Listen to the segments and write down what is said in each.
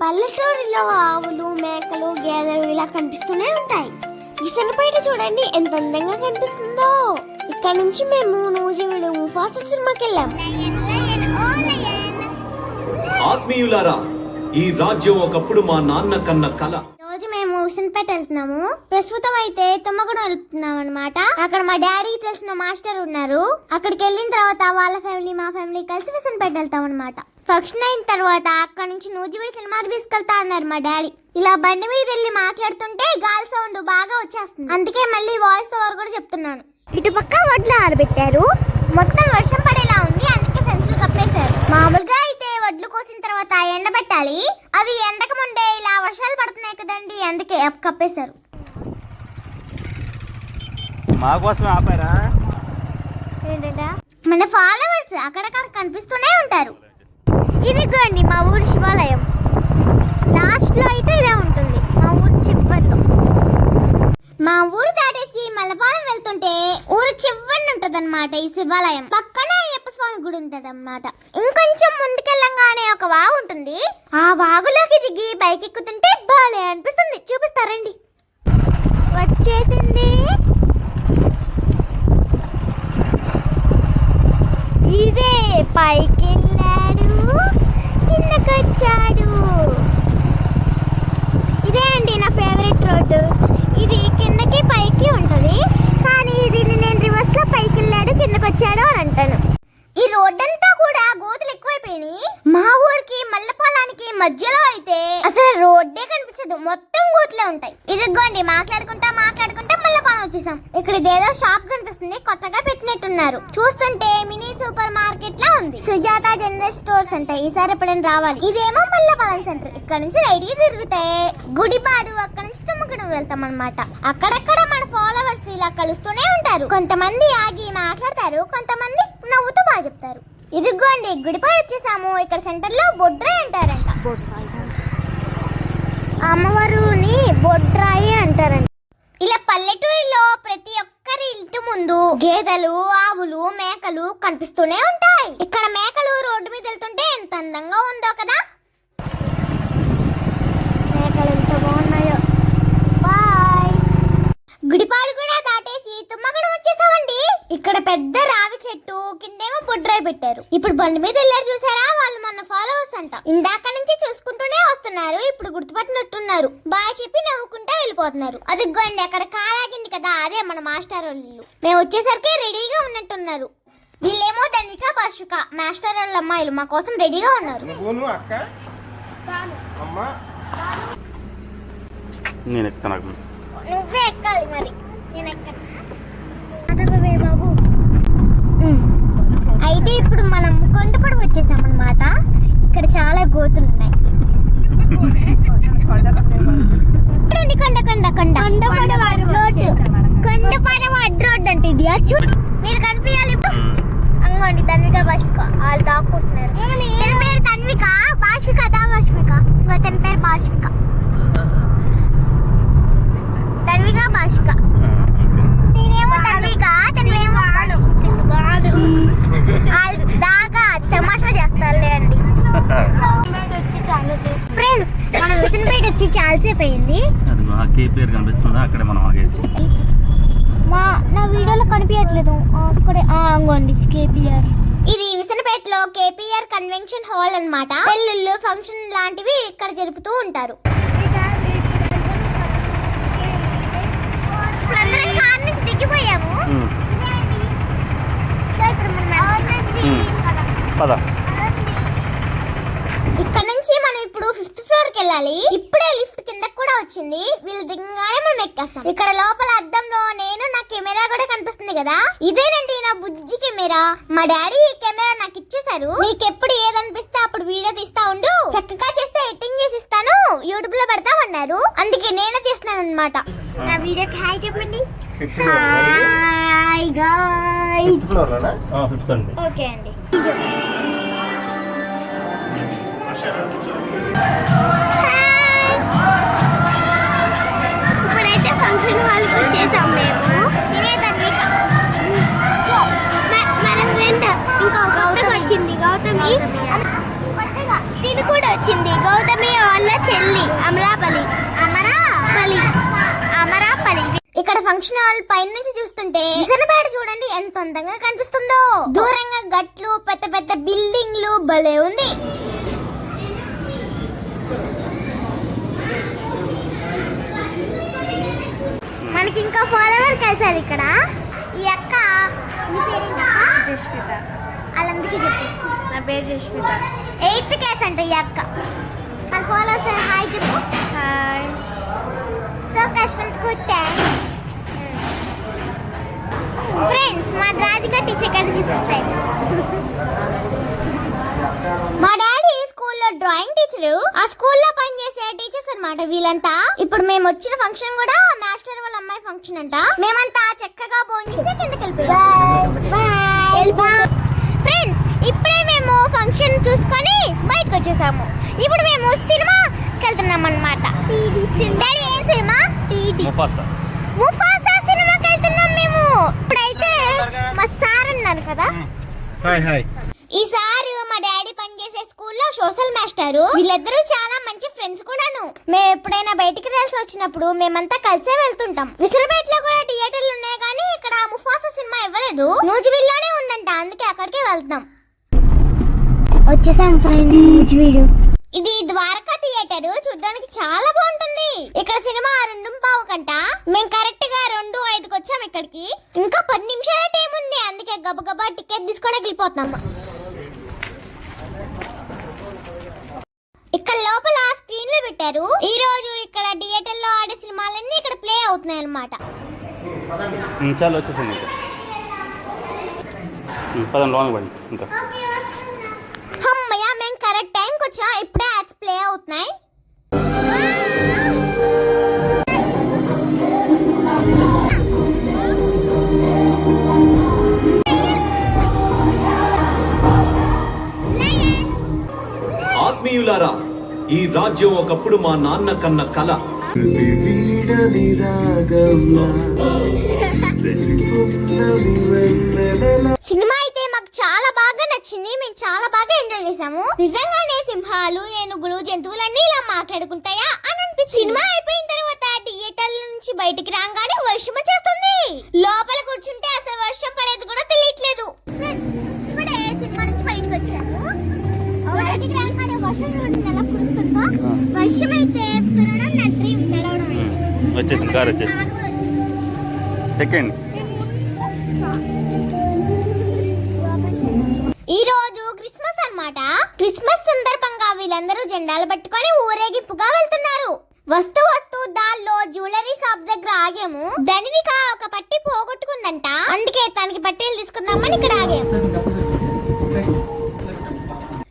పల్లెటూరిలో ఆవులు మేకలు గేదెలు ఇలా కనిపిస్తూనే ఉంటాయి. విసనపేట చూడండి ఎంత అందంగా కనిపిస్తుందో. ఇక్కడ నుంచి మేము నూజివీడు ముఫాసా సినిమాకి వెళ్ళాం. ఆత్మీయులారా, ఈ రాజ్యం ఒకప్పుడు మా నాన్న కన్న కల. రోజు మేము విసనపేట వెళ్తున్నాము. ప్రస్తుతం అయితే తుమ్మగూడెం వెళ్తున్నాం అనమాట. అక్కడ మా డాడీకి తెలిసిన మాస్టర్ ఉన్నారు. అక్కడికి వెళ్ళిన తర్వాత వాళ్ళ ఫ్యామిలీ మా ఫ్యామిలీ కలిసి విసనపేట వెళ్తాం అనమాట. ఫంక్షన్ అయిన తర్వాత అక్కడ నుంచి నూజివీడు సినిమాకి తీసుకెళ్తా అన్నారు మా డాడీ. ఇలా బండి మీద వెళ్ళి మాట్లాడుతుంటే గాలి సౌండ్ బాగా వచ్చేస్తుంది. అందుకే మళ్ళీ వాయిస్ ఓవర్ కూడా చెప్తున్నాను. ఇటుపక్క వడ్లు ఆరబెట్టారు. మొత్తం వర్షం పడేలా ఉంది, అందుకే సంచులు కప్పేశారు. మామూలుగా అయితే వడ్లు కోసిన తర్వాత ఎండబెట్టాలి. అవి ఎండక ముందే ఇలా వర్షాలు పడుతున్నాయి కదండి, అందుకే కప్పేశారు. మా కోసం ఆపారా? ఏంటంటే మన ఫాలోవర్స్ అక్కడక్కడ కనిపిస్తూనే ఉంటారు. ఇదిగోండి మా ఊరి శివాలయం. లాస్ట్ లో అయితే ఇదే ఉంటుంది, మా ఊరి చివరిలో. మా ఊరు దాటేసి మల్లపాలెం వెళ్తుంటే ఊరు చివరిని ఉంటది అనమాట ఈ శివాలయం. పక్కనే అయ్యప్ప స్వామి గుడి ఉంటది అనమాట. ఇంకొంచెం ముందుకెళ్ళంగానే ఒక వాగు ఉంటుంది. ఆ వాగులోకి దిగి బైక్ ఎక్కుతుంటే బాలే అనిపిస్తుంది. చూపిస్తారండి. వచ్చేసింది. ఇదే పైకి వెళ్ళాడు, కిందకొచ్చాడు. ఇదే అండి నా ఫేవరెట్ రోడ్డు. ఇది కిందకి పైకి ఉంటుంది, కానీ దీన్ని నేను రివర్స్ లో పైకి వెళ్ళాడు కిందకి వచ్చాడు అని అంటాను. ఈ రోడ్ అంతా కూడా గోతులు ఎక్కువైపోయినాయి. మా ఊరికి మల్లపాలానికి మధ్యలో అయితే అసలు రోడ్డే కనిపించదు, మొత్తం గోతులే ఉంటాయి. ఇదిగోండి మాట్లాడుకుంటా మల్లపాలెం వచ్చేసాం. ఇక్కడ ఇదేదో షాప్ కనిపిస్తుంది, కొత్తగా పెట్టినట్టున్నారు. చూస్తుంటే మినీ సూపర్ మార్కెట్ లా ఉంది. సుజాత జనరల్ స్టోర్స్ అంటే ఈసారి ఎప్పుడైనా రావాలి. ఇదేమో మల్లపాలెం సెంటర్. ఇక్కడ నుంచి రైట్ కి తిరిగితే గుడిపాడు, అక్కడ నుంచి తుమ్మగూడెం వెళ్తాం అనమాట. అక్కడక్కడ మన ఫాలోవర్స్ ఇలా కలుస్తూనే ఉంటారు. కొంతమంది ఆగి మాట్లాడతారు, కొంతమంది నవ్వుతూ బాగా చెప్తారు. ఇదిగోండి గుడిపాడు వచ్చేసాము. ఇక్కడ సెంటర్ లో బొడ్రాయి అంటారంట. అమ్మవారుని బొడ్రాయి అంటారంట. ఇలా పల్లెటూరిలో ప్రతి ఒక్కరి ఇంటి ముందు గేదెలు ఆవులు మేకలు కనిపిస్తూనే ఉంటాయి. ఇక్కడ మేకలు రోడ్డు మీద వెళ్తుంటే ఎంత అందంగా ఉందో కదా. మేకలు ఎంత బాగున్నాయో. బాయ్. గుడిపాడు కూడా దాటేసి తుమ్మగూడెం వచ్చేసామండి. ఇక్కడ పెద్ద రావి చెట్టు కిందేమో బొడ్రాయి పెట్టారు. ఇప్పుడు బండి మీద వెళ్ళారు చూసారా, వాళ్ళు మన ఫాలోవర్స్ అంట. ఇందాక నుంచి చూసుకుంటూనే వస్తున్నారు. ఇప్పుడు గుర్తుపట్టినట్టున్నారు. బాయ్ చెప్పి నవ్వుకుంటా వెళ్ళిపోతున్నారు. అదిగోండి అక్కడ కాలాగింది కదా, అదే మన మాస్టర్ వాళ్ళు. మేము వచ్చేసరికి రెడీగా ఉన్నట్టున్నారు. వీళ్ళేమో ధనిక పాశుక మాస్టర్ వాళ్ళ అమ్మాయిలు మా కోసం రెడీగా ఉన్నారు. నువ్వే ఎక్కాలి మరి, నేను ఎక్కను. బాబు అయితే ఇప్పుడు మనం కొండపడి వచ్చేసాం అన్నమాట. ఇక్కడ చాలా గోతులు ఉన్నాయి. కొండపడవ అడ్ రోడ్ అంటే ఇది. మీరు కనిపించాలి. అంగోండి తన్విక భాష్మిక వాళ్ళు దాక్కుంటున్నారు. తన పేరు తన్విక, భాష్మిక భాష్మిక ఇంకో తన పేరు భాష్మిక. తన్విక భాష్మిక. నేనేమో తన్విక, తనేమో దాకా తమాషా చేస్తారులే అండి. ఫ్రెండ్స్ మనం విసనపేట వచ్చి చాలాసేపు అయింది. నా వీడియోలో కనిపించట్లేదు. అక్కడే అంగోండి కేపీఆర్. ఇది విసనపేటలో కేపీఆర్ కన్వెన్షన్ హాల్ అన్నమాట. పెళ్ళిళ్ళు ఫంక్షన్ లాంటివి ఇక్కడ జరుపుతూ ఉంటారు. కార్ నుంచి దిగిపోయాము. ఇక్కడ నుంచి మనం ఇప్పుడు 5th ఫ్లోర్ కి వెళ్ళాలి. ఇప్పుడే లిఫ్ట్ కిందకి కూడా వచ్చింది. వీళ్ళు దిగగానే మనం ఎక్కేస్తాం. ఇక్కడ లోపల అద్దంలో నేను నా కెమెరా కూడా కనిపిస్తుంది కదా, ఇదేనండి నా బుజ్జి కెమెరా. మా డాడీ ఈ కెమెరా నాకు ఇచ్చేసారు. నీకు ఎప్పుడు ఏదనిపిస్తే అప్పుడు వీడియో తీస్తా ఉండు, చక్కగా చేస్తే ఎడిటింగ్ చేసి ఇస్తాను, యూట్యూబ్ లో పెడతామన్నారు. అందుకే నేనే తీస్తున్నాను అనమాట. నా వీడియోకి హాయ్ చెప్పండి. Hi guys. ఓకే అండి. ఇప్పుడైతే ఫంక్షన్ హాల్కి వచ్చేసాం మేము. ఇదే తన్విక, మన ఫ్రెండ్ ఇంకో గౌతమి వచ్చింది. గౌతమి తిను కూడా వచ్చింది. గౌతమి వాళ్ళ ఫంక్షన్ హాల్ పైన నుంచి చూస్తుంటే విసనపేట చూడండి ఎంత అందంగా కనిపిస్తుందో. దూరంగా గట్లు, పెద్ద పెద్ద బిల్డింగ్లు భలే ఉంది. మనకి ఇంకా ఫాలోవర్ కలిసారు ఇక్కడ. ఈ అక్క మీ పేరేంటక్క? జస్విత. వాళ్ళందరికీ చెప్పు. నా పేరు జస్విత. 8th క్లాస్ అంట ఈ అక్క. మన ఫాలోవర్స్ హాయ్ చెప్పు. హాయ్. సో కష్టపడుకు థ్యాంక్స్ ఫ్రెండ్స్. మా రాధిక టీచర్ గారిని చూపిస్తాయి. మా డాడీ స్కూల్లో డ్రాయింగ్ టీచరు. ఆ స్కూల్లో పనిచేసే టీచర్స్ అన్నమాట వీళ్ళంతా. ఇప్పుడు మేము వచ్చిన ఫంక్షన్ కూడా మాస్టర్ వాళ్ళ అమ్మాయి ఫంక్షన్ అంట. మేమంతా చక్కగా భోంచేసి కిందకి వెళ్ళిపోయాం. ఫ్రెండ్స్ ఇప్పుడే మేము ఫంక్షన్ చూసుకొని బయటకు వచ్చేసాము. ఇప్పుడు మేము సినిమాకి వెళ్తున్నాం అన్నమాట. డాడీ ఏం సినిమా? ముఫాసా సినిమాకి వెళ్తున్నాం మేము. ఇప్పుడైతే మా సార్ అన్నారు కదా. హాయ్. ఈ సార్ మా డాడీ పనిచేసే స్కూల్లో సోషల్ మాస్టర్. వీళ్ళిద్దరూ చాలా మంచి ఫ్రెండ్స్ కూడాను. మేము ఎప్పుడైనా బయటికి వెళ్ళాల్సి వచ్చినప్పుడు మేమంతా కలిసే వెళ్తుంటాం. విసరపేటలో కూడా థియేటర్లు ఉన్నాయి కానీ ఇక్కడ ముఫాసా సినిమా ఇవ్వలేదు. నూజివీడులోనే ఉందంట, అందుకే అక్కడికే వెళ్తాం. వచ్చేసాం ఫ్రెండ్స్ నూజివీడు. ఇది ద్వారకా థియేటర్. చూడడానికి చాలా బాగుంటుంది. ఇక్కడ సినిమా 2:15 కంట. మేము కరెక్ట్ గా 2:05కి వచ్చాం ఇక్కడికి. ఇంకా 10 నిమిషాల టైం ఉంది, అందుకే గబగబా టికెట్ తీసుకొని వెళ్ళిపోతున్నాం. ఇక్కడ లోపల స్క్రీన్లు పెట్టారు. ఈ రోజు ఇక్కడ థియేటర్ లో ఆడే సినిమాలన్నీ ఇక్కడ ప్లే అవుతున్నాయి అన్నమాట. చాలా వచ్చేసింది పదండి లోన పడి. ఇంకా అమ్మయ్య మేము కరెక్ట్ టైంకి వచ్చాం. ఇప్పుడే యాడ్స్ ప్లే అవుతున్నాయి. ఆత్మీయులారా, ఈ రాజ్యం ఒకప్పుడు మా నాన్న కన్న కల. సినిమా అయితే మాకు చాలా బాగా నచ్చింది. మేము చాలా బాగా ఎంజాయ్ చేసాము. నిజంగానే సింహాలు, ఏనుగులు, జంతువులన్నీ ఇలా మాట్లాడుకుంటాయా అని అనిపించింది. సినిమా అయిపోయిన తర్వాత థియేటర్ నుంచి బయటికి రాగానే వర్షం వచ్చేస్తుంది. లోపల కూర్చుంటే అసలు వర్షం పడేది కూడా తెలియట్లేదు. ఇప్పుడే సినిమా నుంచి బయటకు వచ్చాము. బయటికి రాగానే వర్షం ఎలా కురుస్తుందో. వర్షం అయితే పడడం నా డ్రీమ్. వచ్చేసింది కార్ వచ్చేసింది. సెకండ్ ఈ రోజు క్రిస్మస్ అన్నమాట. క్రిస్మస్ సందర్భంగా వీళ్ళందరూ జెండాలు పట్టుకొని ఊరేగింపుగా వెళ్తున్నారు. వస్తూ దాల్లో జ్యువెలరీ షాప్ దగ్గర ఆగాము. ధనివిక ఒక పట్టి పోగొట్టుకుందంట, అందుకే తనకి పట్టీలు తీసుకుందామని ఇక్కడ ఆగాము.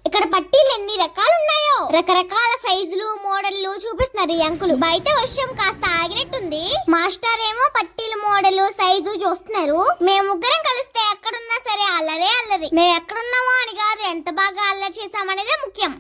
ఇక్కడ పట్టీలు ఎన్ని రకాలు ఉన్నాయో, రకరకాల సైజులు, మోడళ్లు చూపిస్తున్నారు ఈ అంకులు. బయట వర్షం కాస్త ఆగినట్టుంది. మాస్టర్ ఏమో పట్టీలు, మోడల్, సైజు చూస్తున్నారు. మేము ముగ్గురం కలిస్తే ఎక్కడున్నా సరే అల్లరే అల్లరి. మేము ఎక్కడున్నామో అని కాదు, ఎంత బాగా అల్లరి చేసామనేదే ముఖ్యం.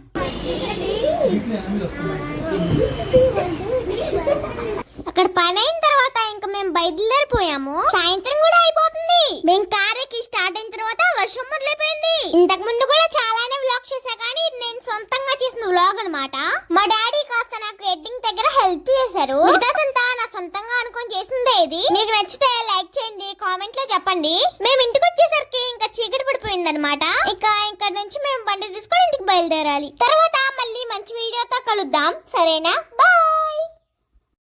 అక్కడ పని అయిన తర్వాత ఇంకా మేము బయలుదేరిపోయాము. సాయంత్రం కూడా అయిపోతుంది. మేము కారుకి స్టార్ట్ అయిన తర్వాత వర్షం మొదలైపోయింది. ఇంతకు ముందు కూడా చాలానే వ్లాగ్ చేశా కానీ ఇది నేను సొంతంగా చేసిన వ్లాగ్ అన్నమాట. మా డాడీ కాస్త నాకు ఎడిటింగ్ దగ్గర హెల్ప్ చేశారు. ఇదంతా నా సొంతంగా అనుకొని చేసిందే ఇది. మీకు నచ్చితే లైక్ చేయండి, కామెంట్ లో చెప్పండి. మేము ఇంటికి వచ్చేసరికి ఇంకా చీకటి పడిపోయింది అనమాట. ఇక్కడ నుంచి మేము బండి తీసుకొని ఇంటికి బయలుదేరాలి. తర్వాత మళ్ళీ మంచి వీడియోతో కలుద్దాం, సరేనా?